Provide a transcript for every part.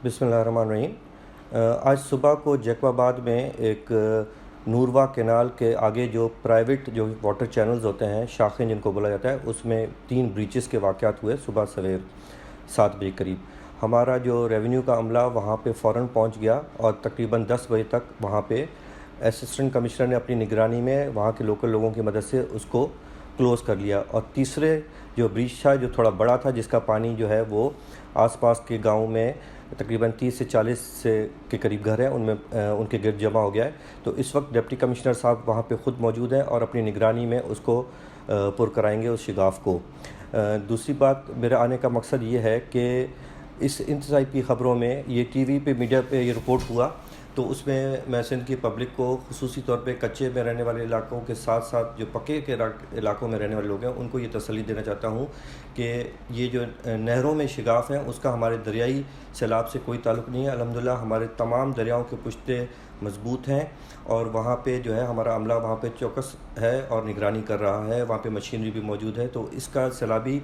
बिस्मिल्लाहिर्रहमानिर्रहीम। आज सुबह को जैकबाबाद में एक नूरवा कैनाल के आगे जो प्राइवेट जो वाटर चैनल्स होते हैं, शाखें जिनको बोला जाता है, उसमें 3 ब्रीचेस के वाक़यात हुए सुबह सवेर 7 बजे करीब। हमारा जो रेवेन्यू का अमला वहाँ पे फ़ौरन पहुँच गया और तकरीबन 10 बजे तक वहाँ पे असिस्टेंट कमिश्नर ने अपनी निगरानी में वहाँ के लोकल लोगों की मदद से उसको क्लोज़ कर लिया। और तीसरे जो ब्रीच था, जो थोड़ा बड़ा था, जिसका पानी जो है वो आसपास के गांव में तकरीबन 30 से 40 से के करीब घर हैं, उनमें उनके गिर्द जमा हो गया है। तो इस वक्त डिप्टी कमिश्नर साहब वहाँ पे ख़ुद मौजूद हैं और अपनी निगरानी में उसको पुर कराएंगे उस शिगाफ को। दूसरी बात, मेरे आने का मकसद ये है कि इस इंतज़ामी की ख़बरों में ये टीवी पे मीडिया पे ये रिपोर्ट हुआ, तो उसमें मैं सिंध की पब्लिक को ख़ुसूसी तौर पे कच्चे में रहने वाले इलाकों के साथ साथ जो पक्के के इलाकों में रहने वाले लोग हैं, उनको ये तसल्ली देना चाहता हूँ कि ये जो नहरों में शिगाफ हैं उसका हमारे दरियाई सैलाब से कोई ताल्लुक़ नहीं है। अल्हम्दुलिल्लाह हमारे तमाम दरियाओं के पुश्ते मज़बूत हैं और वहाँ पे जो है हमारा अमला वहाँ पे चौकस है और निगरानी कर रहा है, वहाँ पे मशीनरी भी मौजूद है। तो इसका सैलाबी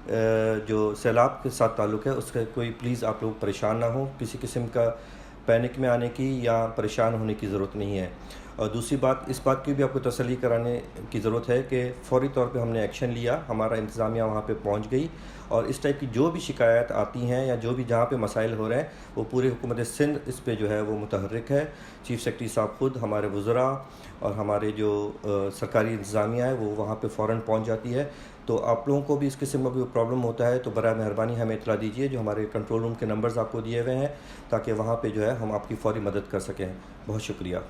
जो सैलाब के साथ ताल्लुक़ है उसका कोई प्लीज़ आप लोग परेशान ना हो, किसी किस्म का पैनिक में आने की या परेशान होने की ज़रूरत नहीं है। और दूसरी बात, इस बात की भी आपको तसल्ली कराने की ज़रूरत है कि फ़ौरी तौर पे हमने एक्शन लिया, हमारा इंतज़ामिया वहाँ पे पहुँच गई और इस टाइप की जो भी शिकायत आती हैं या जो भी जहाँ पे मसाइल हो रहे हैं, वो पूरी हुकूमत सिंध इस पे जो है वो मुतहर्रिक है। चीफ़ सेक्रेटरी साहब ख़ुद, हमारे वज़रा और हमारे जो सरकारी इंतज़ामिया है वो वहाँ पे फ़ौरन पहुँच जाती है। तो आप लोगों को भी इस किस्म का कोई प्रॉब्लम होता है तो बराए मेहरबानी हमें इत्तला दीजिए, जो हमारे कंट्रोल रूम के नंबर्स आपको दिए हुए हैं, ताकि वहाँ पे जो है हम आपकी फ़ौरी मदद कर सकें। बहुत शुक्रिया।